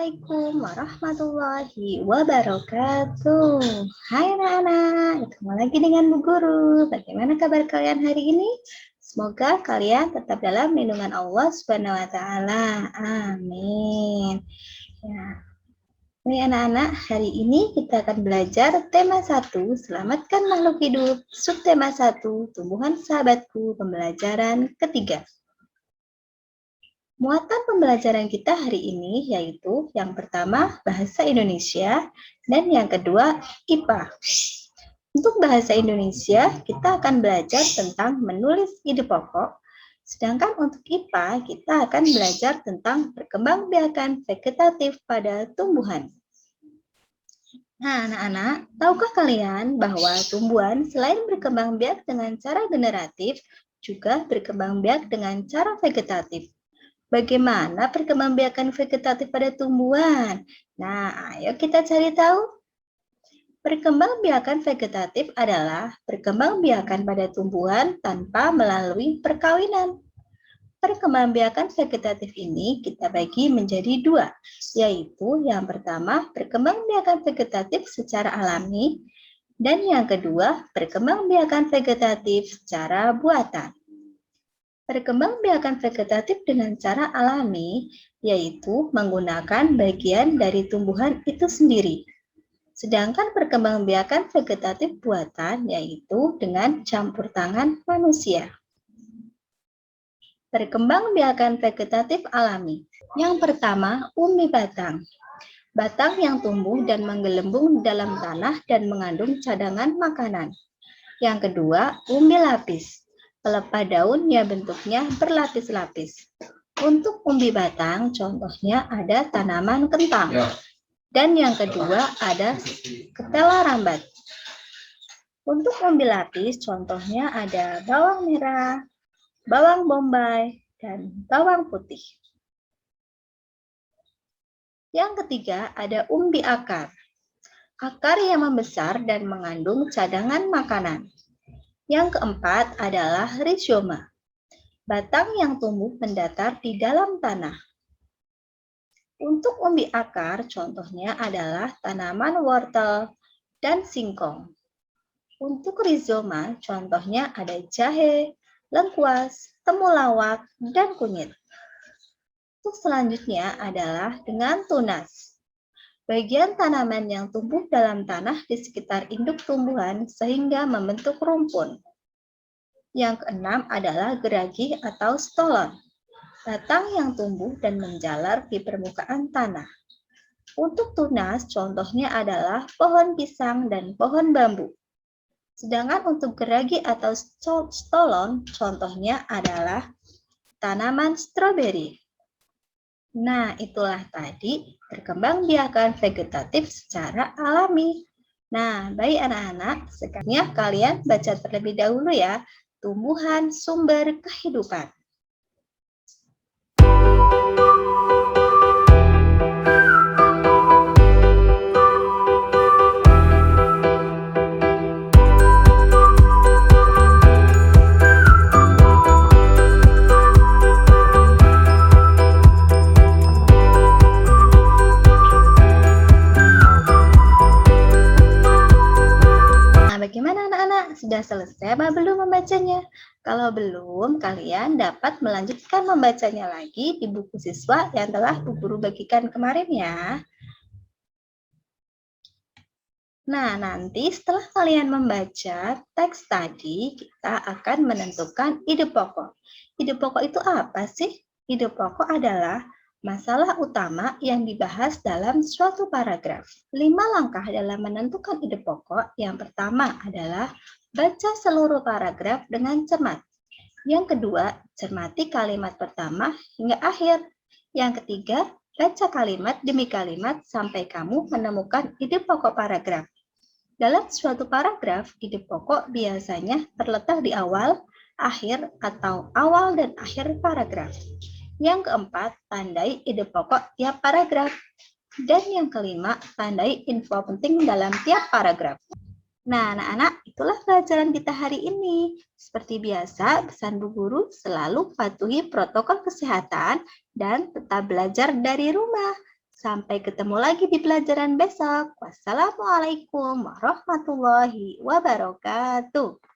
Assalamualaikum warahmatullahi wabarakatuh. Hai anak-anak, ketemu lagi dengan Bu Guru. Bagaimana kabar kalian hari ini? Semoga kalian tetap dalam lindungan Allah Subhanahu wa taala. Amin. Ya. Nih anak-anak, hari ini kita akan belajar tema 1, selamatkan makhluk hidup, subtema 1, tumbuhan sahabatku, pembelajaran ketiga. Muatan pembelajaran kita hari ini yaitu yang pertama bahasa Indonesia dan yang kedua IPA. Untuk bahasa Indonesia kita akan belajar tentang menulis ide pokok, sedangkan untuk IPA kita akan belajar tentang perkembangbiakan vegetatif pada tumbuhan. Nah anak-anak, tahukah kalian bahwa tumbuhan selain berkembang biak dengan cara generatif, juga berkembang biak dengan cara vegetatif? Bagaimana perkembangbiakan vegetatif pada tumbuhan? Nah, ayo kita cari tahu. Perkembangbiakan vegetatif adalah perkembangbiakan pada tumbuhan tanpa melalui perkawinan. Perkembangbiakan vegetatif ini kita bagi menjadi 2, yaitu yang pertama perkembangbiakan vegetatif secara alami dan yang kedua perkembangbiakan vegetatif secara buatan. Perkembangbiakan vegetatif dengan cara alami, yaitu menggunakan bagian dari tumbuhan itu sendiri. Sedangkan perkembangbiakan vegetatif buatan, yaitu dengan campur tangan manusia. Perkembangbiakan vegetatif alami. Yang pertama, umbi batang. Batang yang tumbuh dan menggelembung dalam tanah dan mengandung cadangan makanan. Yang kedua, umbi lapis. Pelepah daun yang bentuknya berlapis-lapis. Untuk umbi batang, contohnya ada tanaman kentang. Dan yang kedua ada ketela rambat. Untuk umbi lapis, contohnya ada bawang merah, bawang bombay, dan bawang putih. Yang ketiga ada umbi akar. Akar yang membesar dan mengandung cadangan makanan. Yang keempat adalah rizoma, batang yang tumbuh mendatar di dalam tanah. Untuk umbi akar, contohnya adalah tanaman wortel dan singkong. Untuk rizoma, contohnya ada jahe, lengkuas, temulawak, dan kunyit. Untuk selanjutnya adalah dengan tunas. Bagian tanaman yang tumbuh dalam tanah di sekitar induk tumbuhan sehingga membentuk rumpun. Yang keenam adalah geragi atau stolon, batang yang tumbuh dan menjalar di permukaan tanah. Untuk tunas, contohnya adalah pohon pisang dan pohon bambu. Sedangkan untuk geragi atau stolon, contohnya adalah tanaman stroberi. Nah, itulah tadi perkembangbiakan vegetatif secara alami. Nah, baik anak-anak, sekarang kalian baca terlebih dahulu ya, tumbuhan sumber kehidupan. Bagaimana anak-anak? Sudah selesai apa belum membacanya? Kalau belum, kalian dapat melanjutkan membacanya lagi di buku siswa yang telah Bu Guru bagikan kemarin ya. Nah, nanti setelah kalian membaca teks tadi, kita akan menentukan ide pokok. Ide pokok itu apa sih? Ide pokok adalah masalah utama yang dibahas dalam suatu paragraf. 5 langkah dalam menentukan ide pokok. Yang pertama adalah baca seluruh paragraf dengan cermat. Yang kedua, cermati kalimat pertama hingga akhir. Yang ketiga, baca kalimat demi kalimat sampai kamu menemukan ide pokok paragraf. Dalam suatu paragraf, ide pokok biasanya terletak di awal, akhir, atau awal dan akhir paragraf. Yang keempat, tandai ide pokok tiap paragraf. Dan yang kelima, tandai info penting dalam tiap paragraf. Nah, anak-anak, itulah pelajaran kita hari ini. Seperti biasa, pesan Bu Guru selalu patuhi protokol kesehatan dan tetap belajar dari rumah. Sampai ketemu lagi di pelajaran besok. Wassalamualaikum warahmatullahi wabarakatuh.